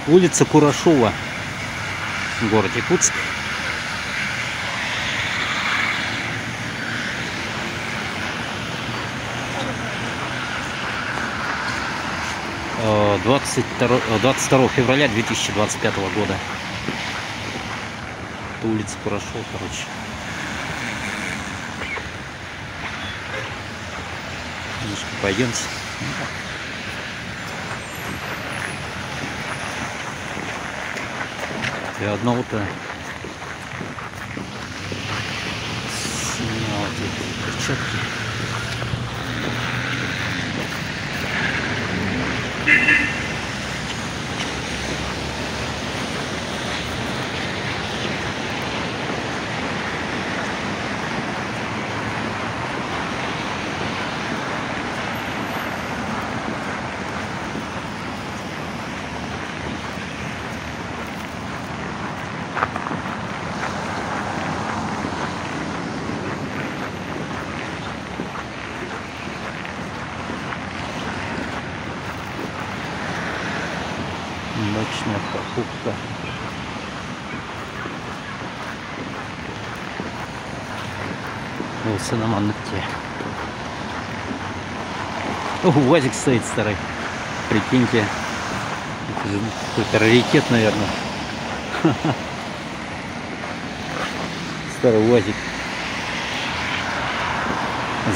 Улица Курашова, город Якутск. — 22 февраля 2025 года. Это улица Курашова, короче. Немножко пойдемте. Я одного-то снял эти перчатки. Ночная покупка. Волосы на маннете. О, УАЗик стоит старый. Прикиньте. Это же какой-то раритет, наверное. Старый УАЗик.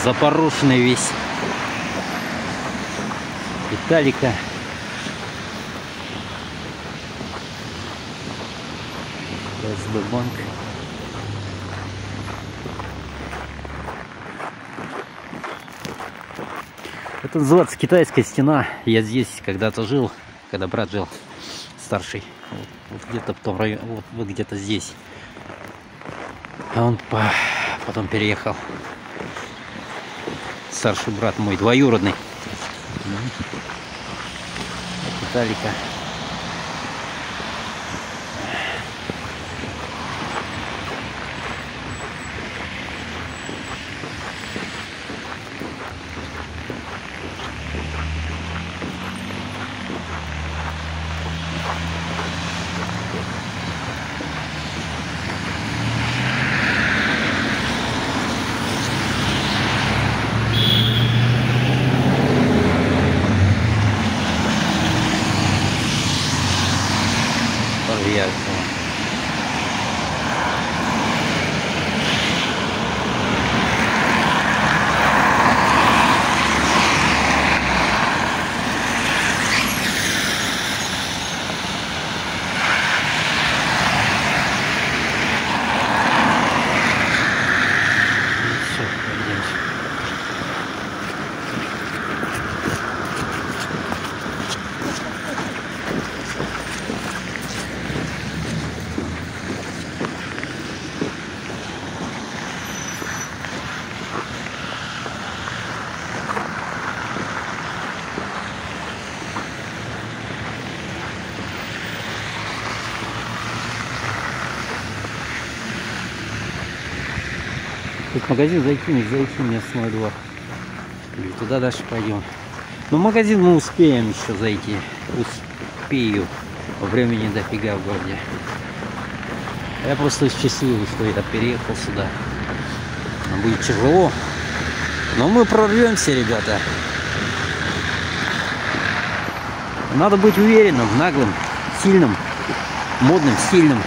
Запорошенный весь. Италика. Банк. Это называется Китайская стена. Я здесь когда-то жил, когда брат жил старший. Вот где-то в том районе, вот где-то здесь. А он потом переехал. Старший брат мой, двоюродный. Италика. Тут магазин зайти, не зайти, местный двор. Или туда дальше пойдем. Но в магазин мы успеем еще зайти. Успею. Времени дофига в городе. Я просто счастливый, что я переехал сюда. Нам будет тяжело. Но мы прорвемся, ребята. Надо быть уверенным, наглым, сильным, модным, стильным.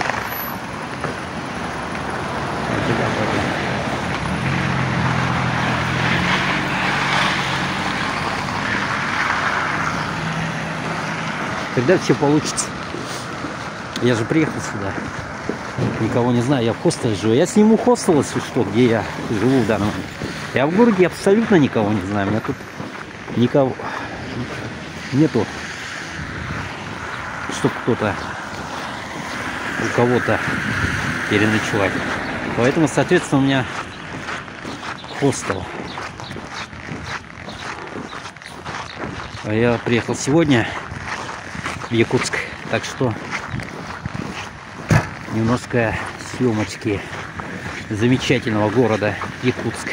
Когда все получится. Я же приехал сюда. Никого не знаю. Я в хостеле живу. Я сниму хостел, если что, где я живу в данный момент. Я в городе абсолютно никого не знаю. У меня тут никого нету, чтоб кто-то у кого-то переночевать. Поэтому, соответственно, у меня хостел. А я приехал сегодня в Якутск, так что немножко съемочки замечательного города Якутск.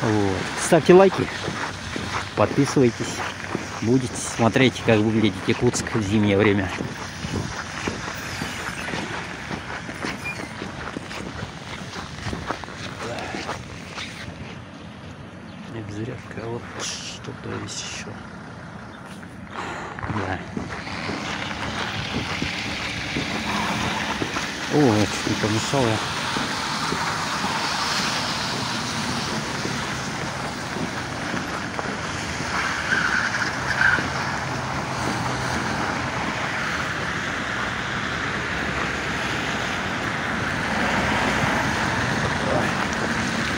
Вот. Ставьте лайки, подписывайтесь. будете смотреть, как выглядит Якутск в зимнее время. Обзревка, вот что-то есть еще. Да. О, я чуть не помешал я.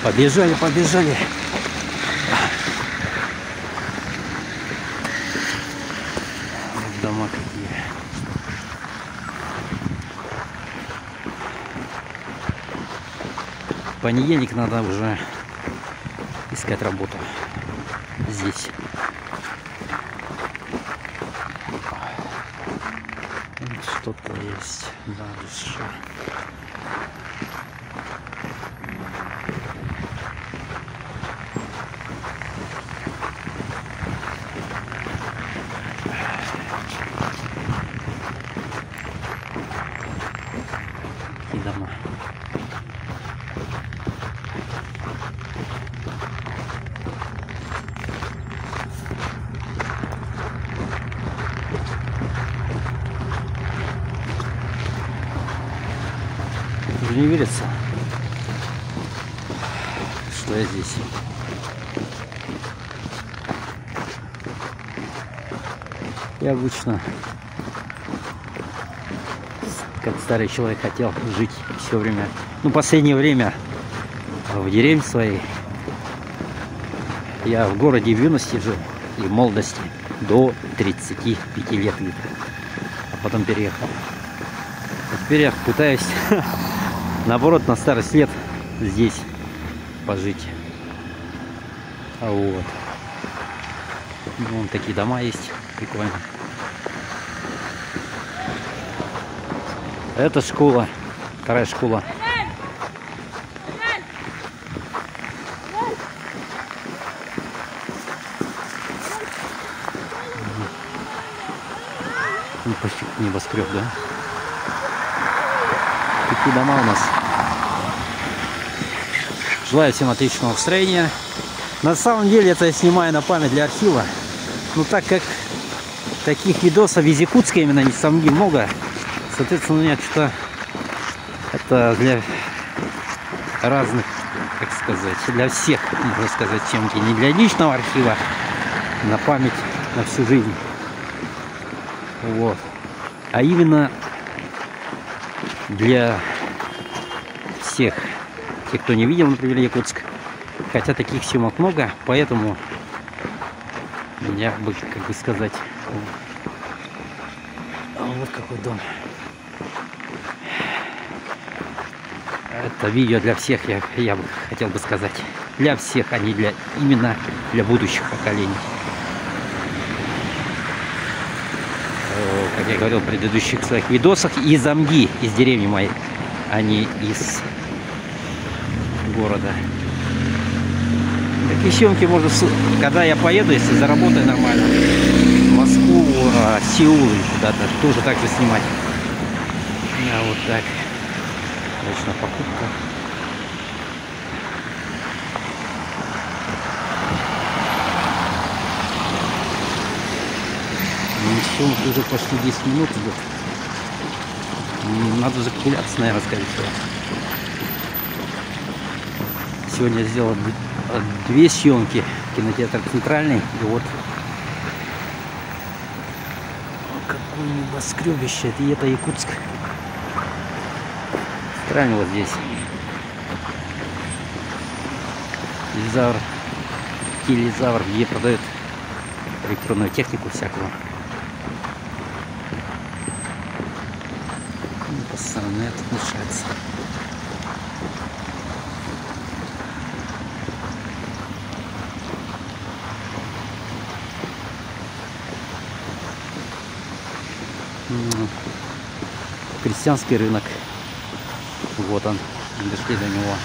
Побежали, побежали. Вот дома какие. В понедельник надо уже искать работу здесь. Что-то есть дальше. Какие дома? Уже не верится, что я здесь. Я обычно, как старый человек, хотел жить все время. Ну, последнее время в деревне своей. Я в городе в юности жил и в молодости до 35 лет где-то. А потом переехал. А теперь я пытаюсь наоборот на старость лет здесь пожить. А вот. Ну, вон такие дома есть. Прикольно. Это школа. Вторая школа. Ну, почти небоскреб, да? Такие дома у нас. Желаю всем отличного настроения. На самом деле это я снимаю на память для архива. Но так как таких видосов из Якутска именно не самги много, соответственно, у меня что-то это для разных, как сказать, для всех, можно сказать, съемки. Не для личного архива, на память на всю жизнь. Вот. А именно для всех тех, кто не видел, например, Якутск. Хотя таких съемок много, поэтому я бы, как бы сказать, вот какой дом. Это видео для всех, я бы хотел бы сказать. Для всех, а не для именно для будущих поколений. Как я говорил в предыдущих своих видосах, из Амги, из деревни моей, а не из города. Такие съемки можно, когда я поеду, если заработаю нормально, в Москву, Сеул или куда-то, тоже так же снимать. Да, вот так. Точно покупка. Съемки уже почти 10 минут идет. Надо закругляться, наверное, скорее всего. Сегодня я сделал 2 съемки. Кинотеатр Центральный. И вот какое небоскребище. Это Якутск. Центральный вот здесь. Телезавр, где продают электронную технику всякую. Пацаны, это мешается. Крестьянский рынок. Вот он. Дошли до него.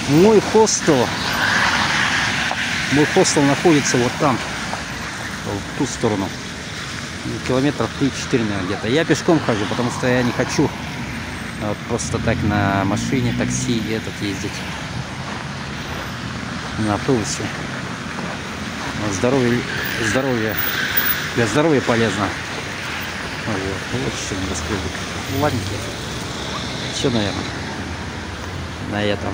Мой хостел находится вот там, в ту сторону. Километров 3-4, наверное, где-то. Я пешком хожу, потому что я не хочу просто так на машине, такси ездить. На автобусе. Здоровье. Для здоровья полезно. Вот что не рассказываю. Ладненько. Все, наверное, на этом.